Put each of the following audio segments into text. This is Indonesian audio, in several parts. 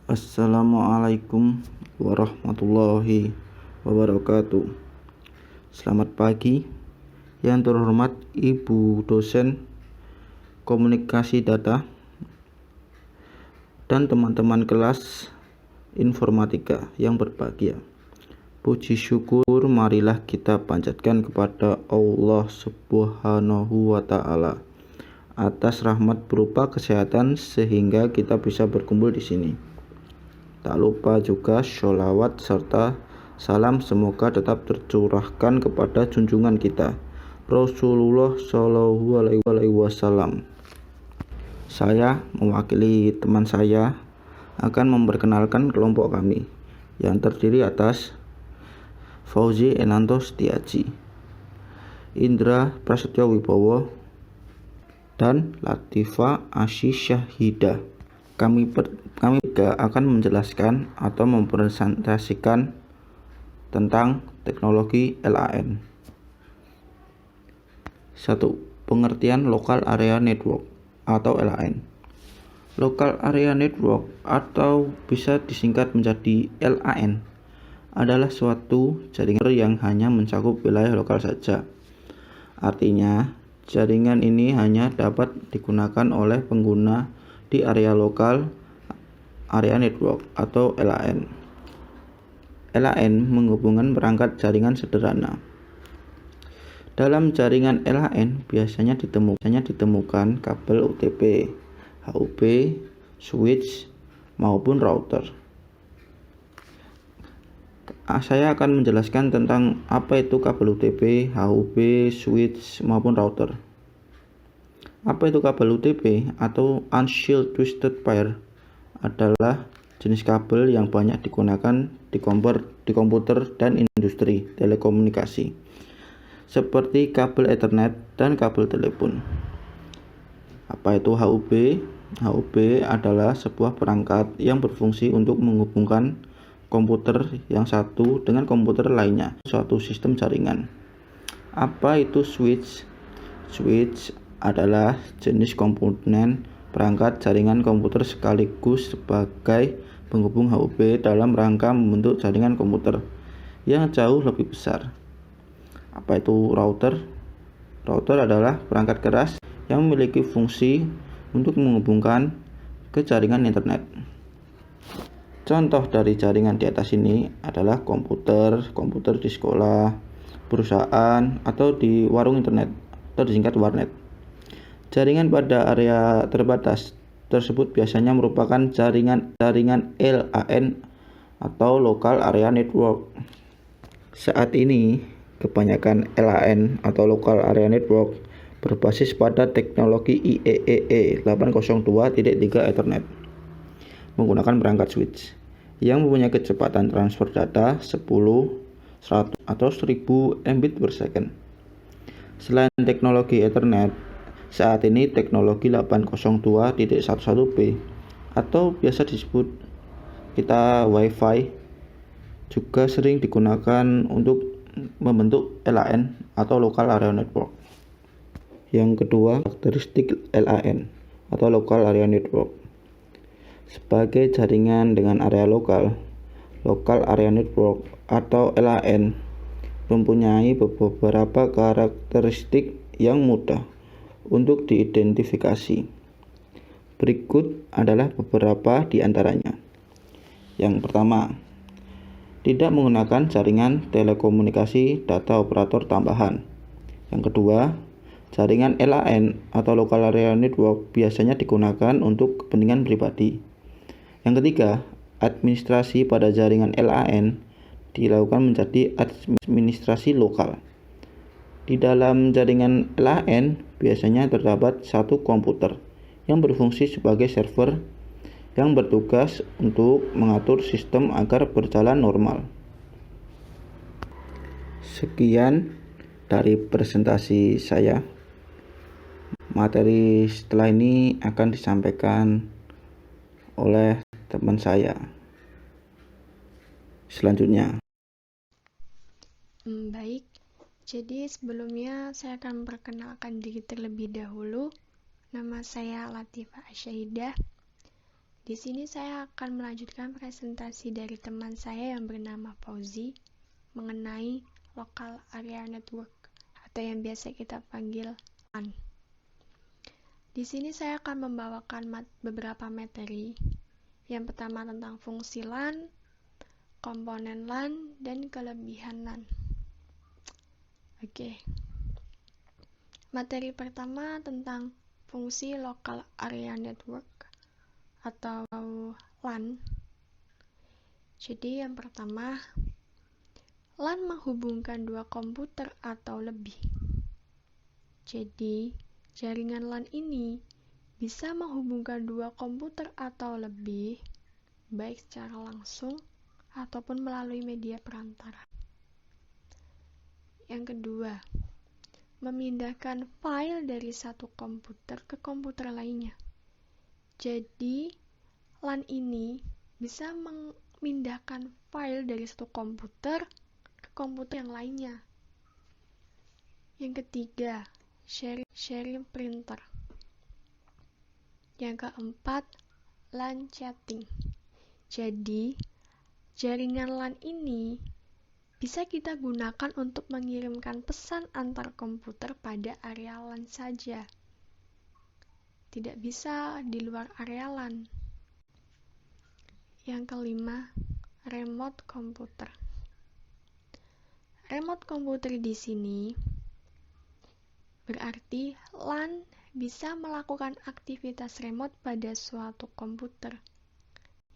Assalamualaikum warahmatullahi wabarakatuh. Selamat pagi, yang terhormat Ibu dosen komunikasi data dan teman-teman kelas informatika yang berbahagia. Puji syukur marilah kita panjatkan kepada Allah Subhanahu wa Ta'ala atas rahmat berupa kesehatan sehingga kita bisa berkumpul di sini. Tak lupa juga sholawat serta salam semoga tetap tercurahkan kepada junjungan kita Rasulullah Shallallahu Alaihi Wasallam. Saya mewakili teman saya akan memperkenalkan kelompok kami yang terdiri atas Fauzi Enanto Setiaji, Indra Prasetyo Wibowo, dan Latifa Asy Syahidah. Kami juga akan menjelaskan atau mempresentasikan tentang teknologi LAN. 1. Pengertian Local Area Network atau LAN. Local Area Network atau bisa disingkat menjadi LAN adalah suatu jaringan yang hanya mencakup wilayah lokal saja. Artinya, jaringan ini hanya dapat digunakan oleh pengguna di area lokal area network atau LAN. LAN menghubungkan perangkat jaringan sederhana. Dalam jaringan LAN biasanya ditemukan kabel UTP, HUB, switch, maupun router. Saya akan menjelaskan tentang apa itu kabel UTP, HUB, switch, maupun router. Apa itu kabel UTP atau Unshielded Twisted Pair? Adalah jenis kabel yang banyak digunakan di komputer dan industri telekomunikasi, seperti kabel Ethernet dan kabel telepon. Apa itu HUB? HUB adalah sebuah perangkat yang berfungsi untuk menghubungkan komputer yang satu dengan komputer lainnya, suatu sistem jaringan. Apa itu switch? Switch adalah jenis komponen perangkat jaringan komputer sekaligus sebagai penghubung HUB dalam rangka membentuk jaringan komputer yang jauh lebih besar. Apa itu router? Router adalah perangkat keras yang memiliki fungsi untuk menghubungkan ke jaringan internet. Contoh dari jaringan di atas ini adalah komputer di sekolah, perusahaan, atau di warung internet atau disingkat warnet. Jaringan pada area terbatas tersebut biasanya merupakan jaringan LAN atau Local Area Network. Saat ini, kebanyakan LAN atau Local Area Network berbasis pada teknologi IEEE 802.3 Ethernet menggunakan perangkat switch yang mempunyai kecepatan transfer data 10, 100 atau 1000 Mbit per second. Selain teknologi Ethernet, saat ini teknologi 802.11b atau biasa disebut kita Wi-Fi juga sering digunakan untuk membentuk LAN atau Local Area Network. Yang kedua, karakteristik LAN atau Local Area Network. Sebagai jaringan dengan area lokal, Local Area Network atau LAN mempunyai beberapa karakteristik yang mudah untuk diidentifikasi. Berikut adalah beberapa di antaranya. Yang pertama, tidak menggunakan jaringan telekomunikasi data operator tambahan. Yang kedua, jaringan LAN atau Local Area Network biasanya digunakan untuk kepentingan pribadi. Yang ketiga, administrasi pada jaringan LAN dilakukan menjadi administrasi lokal. Di dalam jaringan LAN biasanya terdapat satu komputer yang berfungsi sebagai server yang bertugas untuk mengatur sistem agar berjalan normal. Sekian dari presentasi saya. Materi setelah ini akan disampaikan oleh teman saya selanjutnya. Baik, jadi sebelumnya saya akan memperkenalkan diri terlebih dahulu. Nama saya Latifa Asy Syahidah. Di sini saya akan melanjutkan presentasi dari teman saya yang bernama Fauzi mengenai Local Area Network atau yang biasa kita panggil LAN. Di sini saya akan membawakan beberapa materi. Yang pertama tentang fungsi LAN, komponen LAN, dan kelebihan LAN. Oke. Materi pertama tentang fungsi Local Area Network atau LAN. Jadi yang pertama, LAN menghubungkan dua komputer atau lebih. Jadi, jaringan LAN ini bisa menghubungkan dua komputer atau lebih, baik secara langsung ataupun melalui media perantara. Yang kedua, memindahkan file dari satu komputer ke komputer lainnya. Jadi, LAN ini bisa memindahkan file dari satu komputer ke komputer yang lainnya. Yang ketiga, sharing printer. Yang keempat, LAN chatting. Jadi, jaringan LAN ini bisa kita gunakan untuk mengirimkan pesan antar komputer pada area LAN saja. Tidak bisa di luar area LAN. Yang kelima, remote komputer. Remote komputer di sini berarti LAN bisa melakukan aktivitas remote pada suatu komputer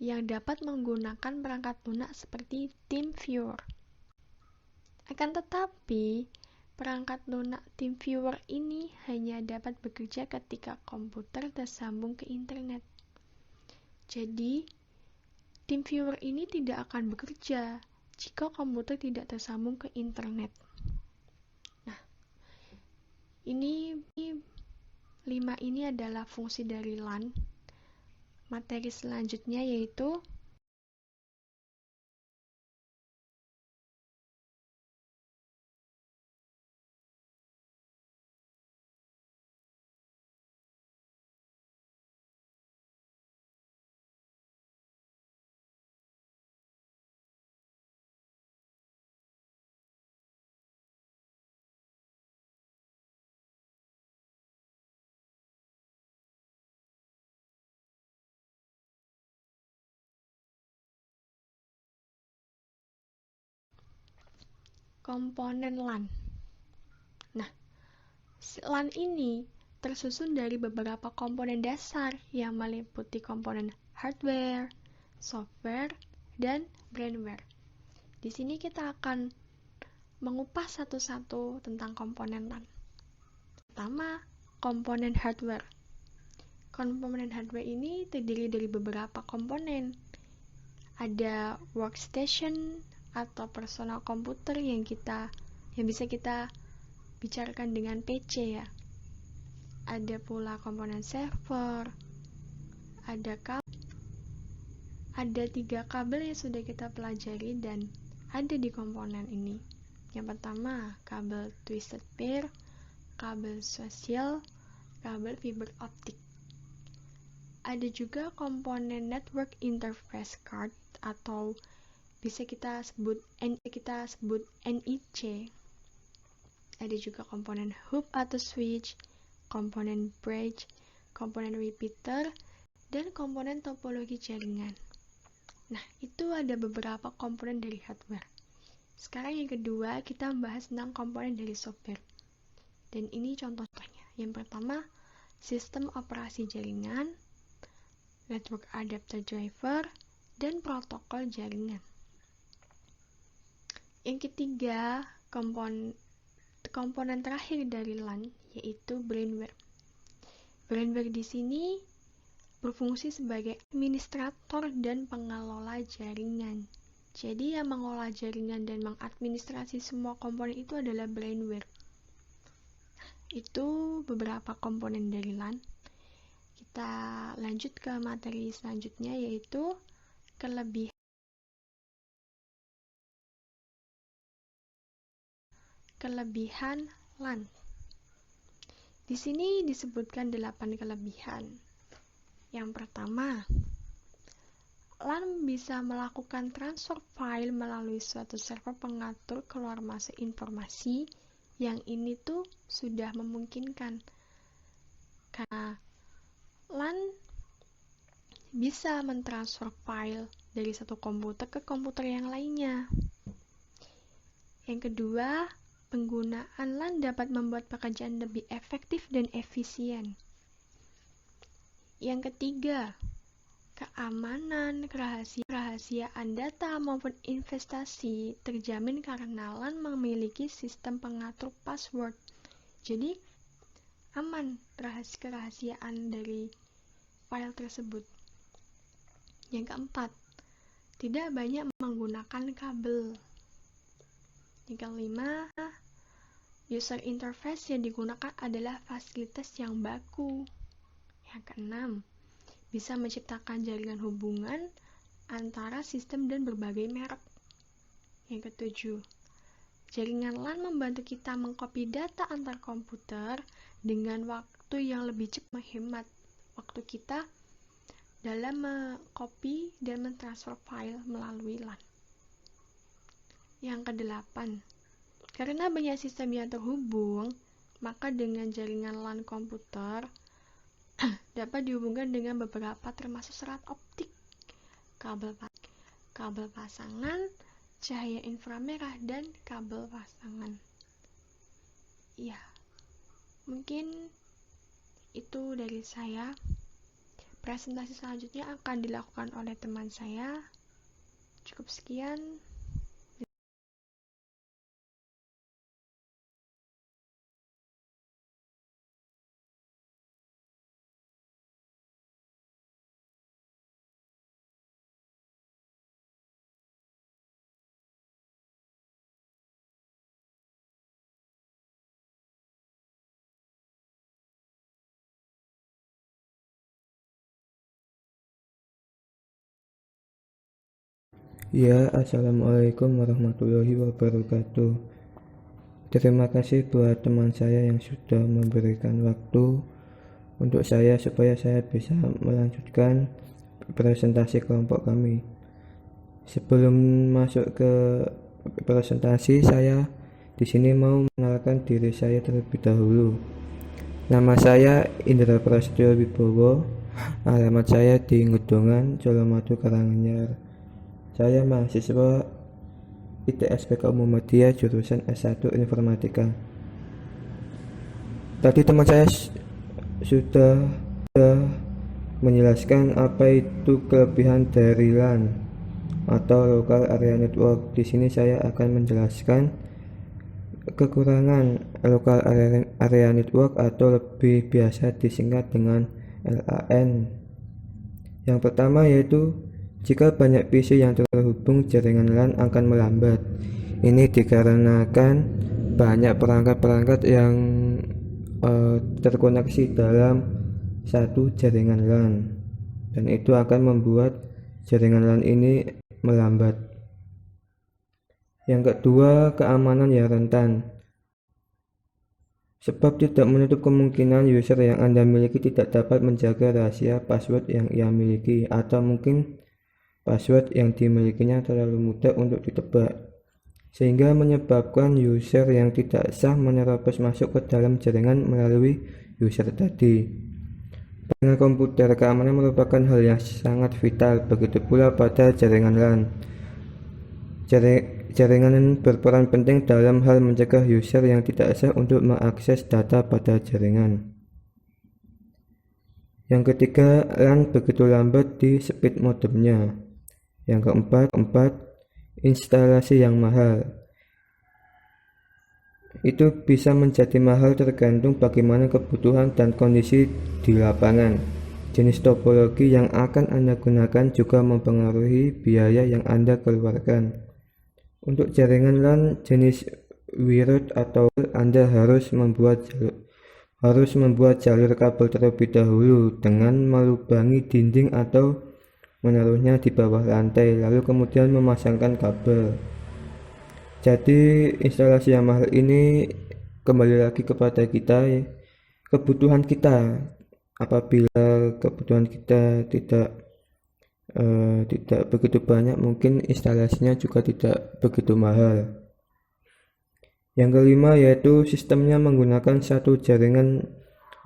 yang dapat menggunakan perangkat lunak seperti TeamViewer. Akan tetapi, perangkat lunak TeamViewer ini hanya dapat bekerja ketika komputer tersambung ke internet. Jadi, TeamViewer ini tidak akan bekerja jika komputer tidak tersambung ke internet. Nah, ini 5 ini adalah fungsi dari LAN. Materi selanjutnya yaitu komponen LAN. Nah, LAN ini tersusun dari beberapa komponen dasar yang meliputi komponen hardware, software, dan brainware. Di sini kita akan mengupas satu-satu tentang komponen LAN. Pertama, komponen hardware. Komponen hardware ini terdiri dari beberapa komponen. Ada workstation atau personal komputer yang bisa kita bicarakan dengan PC ya. Ada pula komponen server, ada 3 kabel yang sudah kita pelajari dan ada di komponen ini. Yang pertama, kabel twisted pair, kabel sosial, kabel fiber optik. Ada juga komponen network interface card atau bisa kita sebut NIC. Ada juga komponen hub atau switch, komponen bridge, komponen repeater, dan komponen topologi jaringan. Nah, itu ada beberapa komponen dari hardware. Sekarang yang kedua, kita membahas tentang komponen dari software. Dan ini contoh-contohnya. Yang pertama, sistem operasi jaringan, network adapter driver, dan protokol jaringan. Yang ketiga, komponen terakhir dari LAN yaitu brainware. Brainware di sini berfungsi sebagai administrator dan pengelola jaringan. Jadi yang mengelola jaringan dan mengadministrasi semua komponen itu adalah brainware. Itu beberapa komponen dari LAN. Kita lanjut ke materi selanjutnya yaitu kelebihan LAN. Di sini disebutkan 8 kelebihan. Yang pertama, LAN bisa melakukan transfer file melalui suatu server pengatur keluar masuk informasi, yang ini tuh sudah memungkinkan. Karena LAN bisa mentransfer file dari satu komputer ke komputer yang lainnya. Yang kedua, penggunaan LAN dapat membuat pekerjaan lebih efektif dan efisien. Yang ketiga, keamanan, kerahasiaan data maupun investasi terjamin karena LAN memiliki sistem pengatur password. Jadi, aman kerahasiaan dari file tersebut. Yang keempat, tidak banyak menggunakan kabel. Yang kelima, user interface yang digunakan adalah fasilitas yang baku. Yang keenam, bisa menciptakan jaringan hubungan antara sistem dan berbagai merek. Yang ketujuh, jaringan LAN membantu kita mengcopy data antar komputer dengan waktu yang lebih cepat, menghemat waktu kita dalam mengcopy dan mentransfer file melalui LAN. Yang kedelapan, karena banyak sistem yang terhubung, maka dengan jaringan LAN komputer dapat dihubungkan dengan beberapa termasuk serat optik, kabel pasangan, cahaya inframerah, dan kabel pasangan. Ya, mungkin itu dari saya. Presentasi selanjutnya akan dilakukan oleh teman saya. Cukup sekian. Ya, assalamualaikum warahmatullahi wabarakatuh. Terima kasih buat teman saya yang sudah memberikan waktu untuk saya supaya saya bisa melanjutkan presentasi kelompok kami. Sebelum masuk ke presentasi, saya di sini mau mengenalkan diri saya terlebih dahulu. Nama saya Indra Prasetyo Wibowo. Alamat saya di Ngedongan, Colomadu, Karanganyar. Saya mahasiswa ITS PKU Muhammadiyah jurusan S1 Informatika. Tadi teman saya sudah menjelaskan apa itu kelebihan dari LAN atau Local Area Network. Di sini saya akan menjelaskan kekurangan Local Area Network atau lebih biasa disingkat dengan LAN. Yang pertama yaitu jika banyak PC yang terhubung, jaringan LAN akan melambat. Ini dikarenakan banyak perangkat-perangkat yang terkoneksi dalam satu jaringan LAN, dan itu akan membuat jaringan LAN ini melambat. Yang kedua, keamanan yang rentan. Sebab tidak menutup kemungkinan user yang Anda miliki tidak dapat menjaga rahasia password yang ia miliki, atau mungkin password yang dimilikinya terlalu mudah untuk ditebak, sehingga menyebabkan user yang tidak sah menerobos masuk ke dalam jaringan melalui user tadi. Pada komputer, keamanan merupakan hal yang sangat vital, begitu pula pada jaringan LAN. Jaringan berperan penting dalam hal mencegah user yang tidak sah untuk mengakses data pada jaringan. Yang ketiga, LAN begitu lambat di speed modemnya. Yang keempat, instalasi yang mahal. Itu bisa menjadi mahal tergantung bagaimana kebutuhan dan kondisi di lapangan. Jenis topologi yang akan Anda gunakan juga mempengaruhi biaya yang Anda keluarkan. Untuk jaringan LAN jenis wired atau Anda harus membuat jalur kabel terlebih dahulu dengan melubangi dinding atau menaruhnya di bawah lantai, lalu kemudian memasangkan kabel. Jadi instalasi yang mahal ini kembali lagi kepada kita, kebutuhan kita. Apabila kebutuhan kita tidak tidak begitu banyak, mungkin instalasinya juga tidak begitu mahal. Yang kelima yaitu sistemnya menggunakan satu jaringan,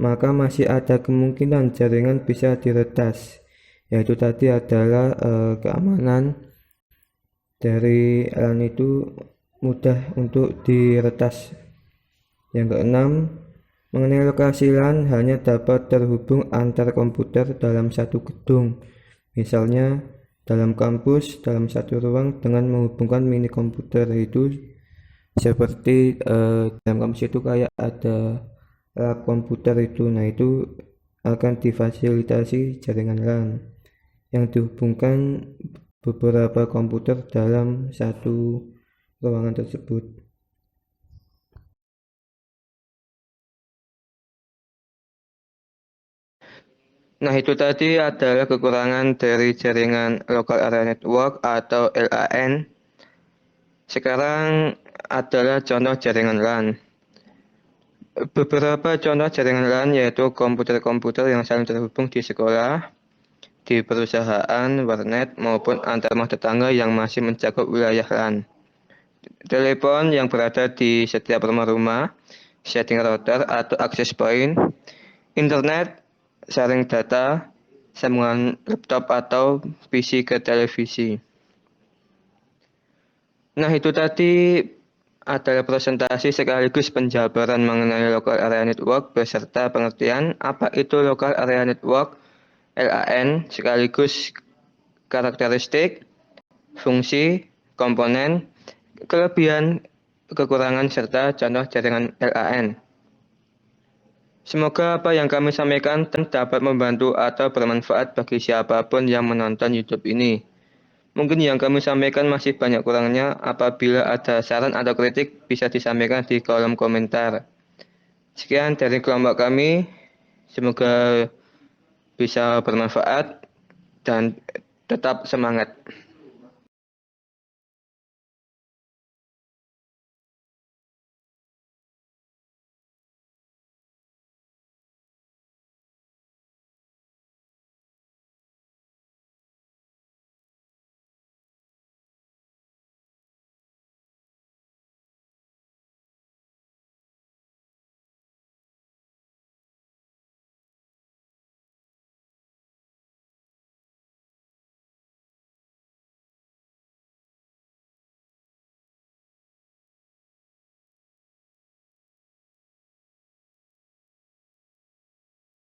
maka masih ada kemungkinan jaringan bisa diretas, yaitu tadi adalah keamanan dari LAN itu mudah untuk diretas. Yang keenam, mengenai lokasi LAN hanya dapat terhubung antar komputer dalam satu gedung, misalnya dalam kampus, dalam satu ruang dengan menghubungkan mini komputer. Itu seperti dalam kampus itu kayak ada lab komputer itu, nah itu akan difasilitasi jaringan LAN yang dihubungkan beberapa komputer dalam satu ruangan tersebut. Nah, itu tadi adalah kekurangan dari jaringan Local Area Network atau LAN. Sekarang adalah contoh jaringan LAN. Beberapa contoh jaringan LAN yaitu komputer-komputer yang saling terhubung di sekolah, di perusahaan, warnet, maupun antar rumah tetangga yang masih mencakup wilayah LAN. Telepon yang berada di setiap rumah-rumah, setting router atau access point, internet, sharing data, sambungan laptop atau PC ke televisi. Nah, itu tadi adalah presentasi sekaligus penjabaran mengenai Local Area Network beserta pengertian apa itu Local Area Network, LAN, sekaligus karakteristik, fungsi, komponen, kelebihan, kekurangan, serta contoh jaringan LAN. Semoga apa yang kami sampaikan dapat membantu atau bermanfaat bagi siapapun yang menonton YouTube ini. Mungkin yang kami sampaikan masih banyak kurangnya. Apabila ada saran atau kritik, bisa disampaikan di kolom komentar. Sekian dari kelompok kami. Semoga bisa bermanfaat dan tetap semangat.